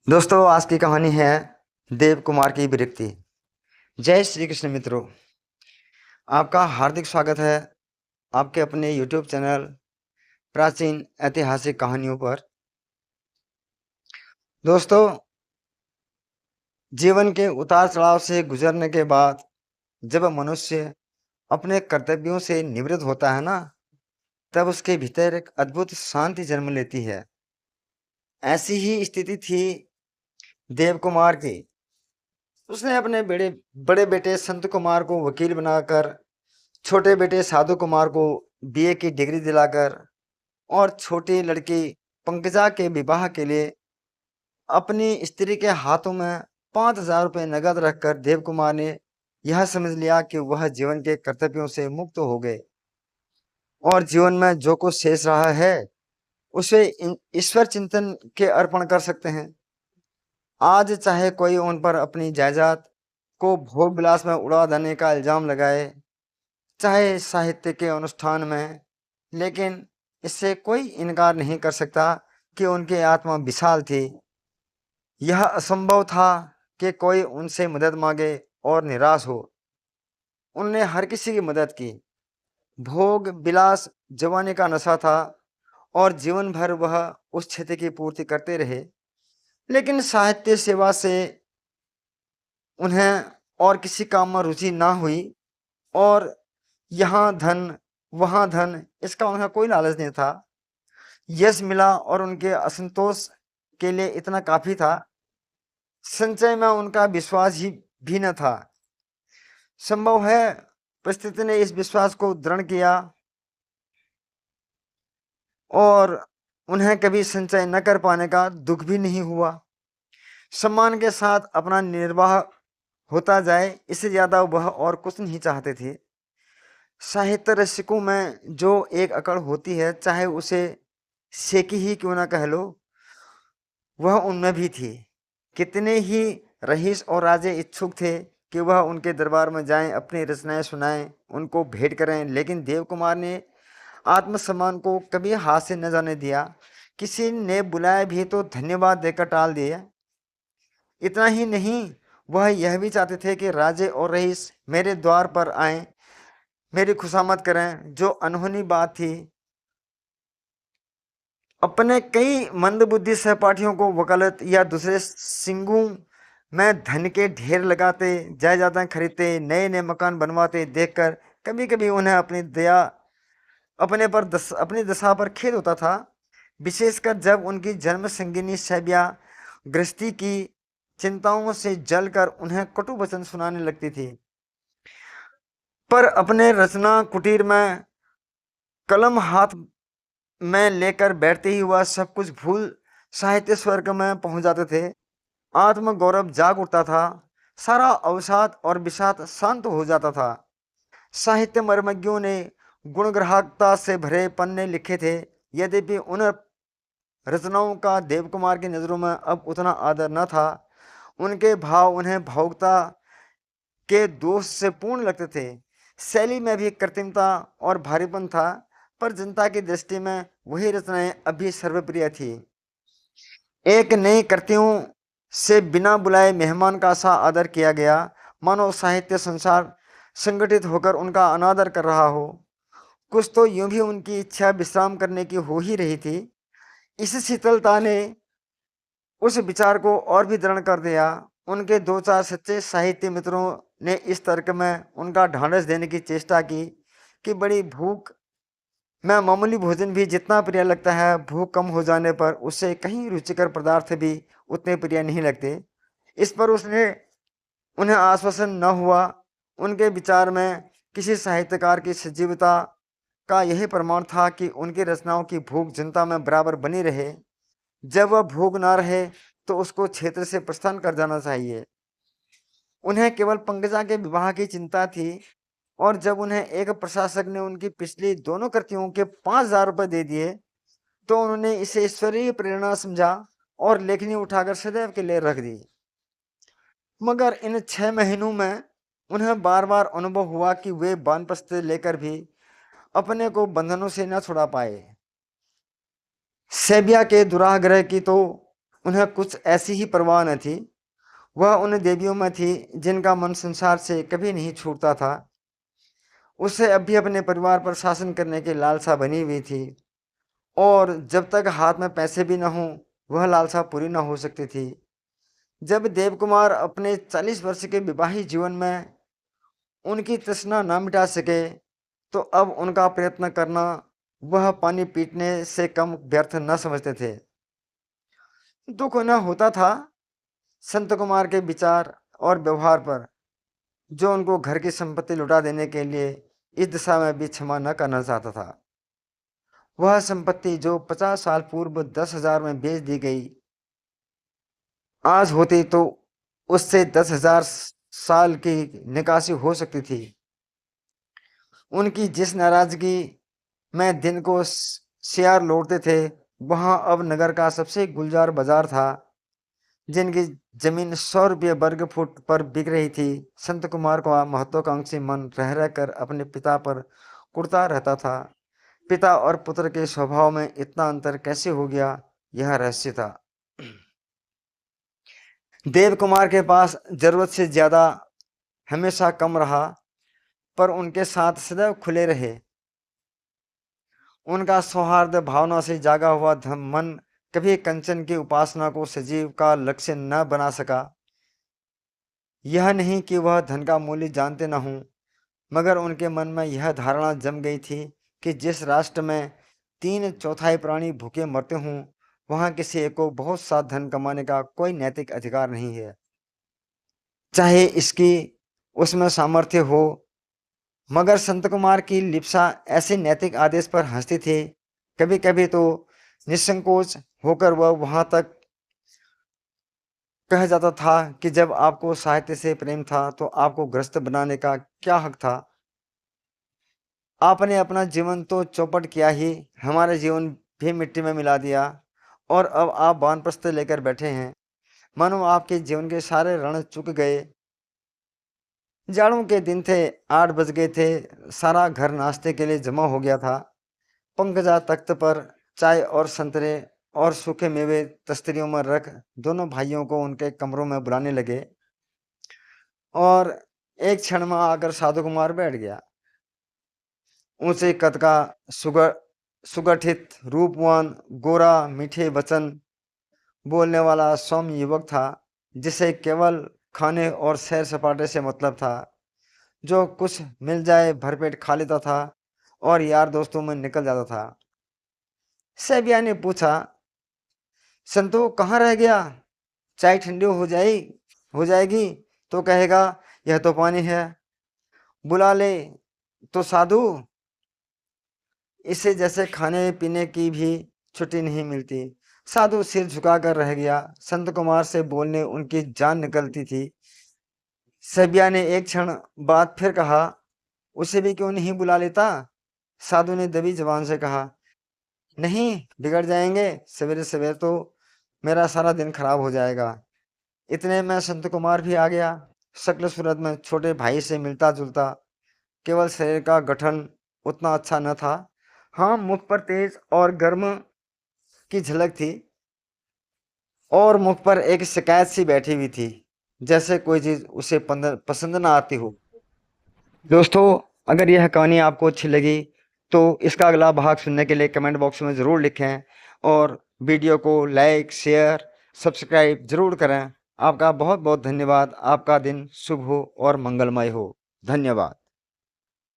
दोस्तों, आज की कहानी है देव कुमार की विरक्ति। जय श्री कृष्ण मित्रों, आपका हार्दिक स्वागत है आपके अपने YouTube चैनल प्राचीन ऐतिहासिक कहानियों पर। दोस्तों, जीवन के उतार चढ़ाव से गुजरने के बाद जब मनुष्य अपने कर्तव्यों से निवृत्त होता है ना, तब उसके भीतर एक अद्भुत शांति जन्म लेती है। ऐसी ही स्थिति थी देव कुमार की। उसने अपने बड़े बड़े बेटे संत कुमार को वकील बनाकर, छोटे बेटे साधु कुमार को बीए की डिग्री दिलाकर और छोटी लड़की पंकजा के विवाह के लिए अपनी स्त्री के हाथों में 5,000 रुपये नगद रखकर देव कुमार ने यह समझ लिया कि वह जीवन के कर्तव्यों से मुक्त हो गए और जीवन में जो कुछ शेष रहा है उसे ईश्वर चिंतन के अर्पण कर सकते हैं। आज चाहे कोई उन पर अपनी जायदाद को भोग विलास में उड़ा देने का इल्जाम लगाए, चाहे साहित्य के अनुष्ठान में, लेकिन इससे कोई इनकार नहीं कर सकता कि उनकी आत्मा विशाल थी। यह असंभव था कि कोई उनसे मदद मांगे और निराश हो। उन्होंने हर किसी की मदद की। भोग विलास जवानी का नशा था और जीवन भर वह उस क्षेत्र की पूर्ति करते रहे, लेकिन साहित्य सेवा से उन्हें और किसी काम में रुचि ना हुई और यहाँ धन वहाँ धन, इसका उन्हें कोई लालच नहीं था। यश मिला और उनके असंतोष के लिए इतना काफी था। संचय में उनका विश्वास ही भी न था। संभव है परिस्थिति ने इस विश्वास को दृढ़ किया और उन्हें कभी संचय न कर पाने का दुख भी नहीं हुआ। सम्मान के साथ अपना निर्वाह होता जाए, इससे ज्यादा वह और कुछ नहीं चाहते थे। साहित्य रसिकों में जो एक अकड़ होती है, चाहे उसे सेकी ही क्यों ना कह लो, वह उनमें भी थी। कितने ही रईस और राजे इच्छुक थे कि वह उनके दरबार में जाएं, अपनी रचनाएं सुनाएं, उनको भेंट करें, लेकिन देव कुमार ने आत्मसम्मान को कभी हाथ से न जाने दिया। किसी ने बुलाया भी तो धन्यवाद देकर टाल दिया। इतना ही नहीं, वह यह भी चाहते थे कि राजे और रईस मेरे द्वार पर आएं, मेरी खुशामद करें, जो अनहोनी बात थी। अपने कई मंदबुद्धि सहपाठियों को वकालत या दूसरे सिंगों में धन के ढेर लगाते, जायदादें खरीदते, नए नए मकान बनवाते देखकर कभी कभी उन्हें अपनी दशा पर खेद होता था। विशेषकर जब उनकी जन्म संगिनी सैबिया गृहस्थी की चिंताओं से जलकर उन्हें कटु वचन सुनाने लगती थी। पर अपने रचना कुटीर में कलम हाथ में लेकर बैठते ही वह सब कुछ भूल साहित्य स्वर्ग में पहुंच जाते थे। आत्मगौरव जाग उठता था, सारा अवसाद और विषाद शांत हो जाता था। साहित्य मर्मज्ञों ने गुणग्राहकता से भरे पन्ने लिखे थे, यद्यपि उन रचनाओं का देवकुमार की नजरों में अब उतना आदर न था। उनके भाव उन्हें भावुकता के दोष से पूर्ण लगते थे। शैली में भी कृत्रिमता और भारीपन था, पर जनता की दृष्टि में वही रचनाएं अभी सर्वप्रिय थी। एक नई कृतियों से बिना बुलाए मेहमान का सा आदर किया गया, मानो साहित्य संसार संगठित होकर उनका अनादर कर रहा हो। कुछ तो यूं भी उनकी इच्छा विश्राम करने की हो ही रही थी। इस शीतलता ने उस विचार को और भी दृढ़ कर दिया। उनके दो चार सच्चे साहित्य मित्रों ने इस तर्क में उनका ढांढस देने की चेष्टा की कि बड़ी भूख में मामूली भोजन भी जितना प्रिय लगता है, भूख कम हो जाने पर उससे कहीं रुचिकर पदार्थ भी उतने प्रिय नहीं लगते। इस पर उसने उन्हें आश्वासन न हुआ। उनके विचार में किसी साहित्यकार की सजीवता का यही प्रमाण था कि उनकी रचनाओं की भूख जनता में बराबर बनी रहे। जब वह भूख ना रहे तो उसको क्षेत्र से प्रस्थान कर जाना चाहिए। उन्हें केवल पंकजा के विवाह की चिंता थी और जब उन्हें एक प्रशासक ने उनकी पिछली दोनों कृतियों के 5,000 रुपये दे दिए तो उन्होंने इसे ईश्वरीय प्रेरणा समझा और लेखनी उठाकर सदैव के लिए रख दी। मगर इन 6 महीनों में उन्हें बार बार अनुभव हुआ कि वे वानप्रस्थ लेकर भी अपने को बंधनों से न छुड़ा पाए। सेबिया के दुराग्रह की तो उन्हें कुछ ऐसी ही परवाह न थी। वह उन देवियों में थी जिनका मन संसार से कभी नहीं छूटता था। उसे अब भी अपने परिवार पर शासन करने की लालसा बनी हुई थी, और जब तक हाथ में पैसे भी न हों वह लालसा पूरी न हो सकती थी। जब देवकुमार अपने 40 वर्ष के विवाहित जीवन में उनकी तृष्णा न मिटा सके, तो अब उनका प्रयत्न करना वह पानी पीटने से कम व्यर्थ न समझते थे। दुख न होता था संत कुमार के विचार और व्यवहार पर, जो उनको घर की संपत्ति लुटा देने के लिए इस दिशा में भी क्षमा न करना चाहता था। वह संपत्ति जो 50 साल पूर्व 10,000 में बेच दी गई, आज होती तो उससे 10,000 साल की निकासी हो सकती थी। उनकी जिस नाराजगी में दिन को शेयर लौटते थे, वहां अब नगर का सबसे गुलजार बाजार था। जिनकी जमीन 100 रुपये वर्ग फुट पर बिक रही थी, संत कुमार का महत्वाकांक्षी मन रह रहकर अपने पिता पर कुढ़ता रहता था। पिता और पुत्र के स्वभाव में इतना अंतर कैसे हो गया, यह रहस्य था। देव कुमार के पास जरूरत से ज्यादा हमेशा कम रहा, पर उनके साथ सदैव खुले रहे। उनका सौहार्द भावना से जागा हुआ मन कभी कंचन की उपासना को सजीव का लक्ष्य न बना सका। यह नहीं कि वह धन का मूल्य जानते न हों, मगर उनके मन में यह धारणा जम गई थी कि जिस राष्ट्र में 3/4 प्राणी भूखे मरते हों, वहां किसी एक को बहुत सा धन कमाने का कोई नैतिक अधिकार नहीं है, चाहे इसकी उसमें सामर्थ्य हो। मगर संत कुमार की लिप्सा ऐसे नैतिक आदेश पर हंसती थी। कभी कभी तो निसंकोच होकर वह वहां तक कह जाता था कि जब आपको साहित्य से प्रेम था तो आपको ग्रस्त बनाने का क्या हक था। आपने अपना जीवन तो चौपट किया ही, हमारे जीवन भी मिट्टी में मिला दिया, और अब आप वानप्रस्थ लेकर बैठे हैं, मानो आपके जीवन के सारे रण चुक गए। जाड़ों के दिन थे, 8 बज गए थे, सारा घर नाश्ते के लिए जमा हो गया था। पंकजा तख्त पर चाय और संतरे और सूखे मेवे तस्तरियों में रख दोनों भाइयों को उनके कमरों में बुलाने लगे, और एक क्षण में आकर साधु कुमार बैठ गया। ऊंचे कद का, सुगठित, रूपवान, गोरा, मीठे वचन बोलने वाला सौम्य युवक था, जिसे केवल खाने और सैर सपाटे से मतलब था। जो कुछ मिल जाए भरपेट खा लेता था और यार दोस्तों में निकल जाता था। सैबिया ने पूछा, संतो कहाँ रह गया? चाय ठंडी हो जाएगी तो कहेगा यह तो पानी है, बुला ले तो साधु। इसे जैसे खाने पीने की भी छुट्टी नहीं मिलती। साधु सिर झुकाकर रह गया। संत कुमार से बोलने उनकी जान निकलती थी। सैबिया ने एक क्षण बाद फिर कहा, उसे भी क्यों नहीं बुला लेता? साधु ने दबी जबान से कहा, नहीं, बिगड़ जाएंगे, सवेरे सवेरे तो मेरा सारा दिन खराब हो जाएगा। इतने में संत कुमार भी आ गया। शक्ल सूरत में छोटे भाई से मिलता जुलता, केवल शरीर का गठन उतना अच्छा न था। हाँ, मुख पर तेज और गर्म की झलक थी, और मुख पर एक शिकायत सी बैठी हुई थी, जैसे कोई चीज उसे पसंद ना आती हो। दोस्तों, अगर यह कहानी आपको अच्छी लगी तो इसका अगला भाग सुनने के लिए कमेंट बॉक्स में ज़रूर लिखें, और वीडियो को लाइक, शेयर, सब्सक्राइब जरूर करें। आपका बहुत बहुत धन्यवाद। आपका दिन शुभ हो और मंगलमय हो। धन्यवाद।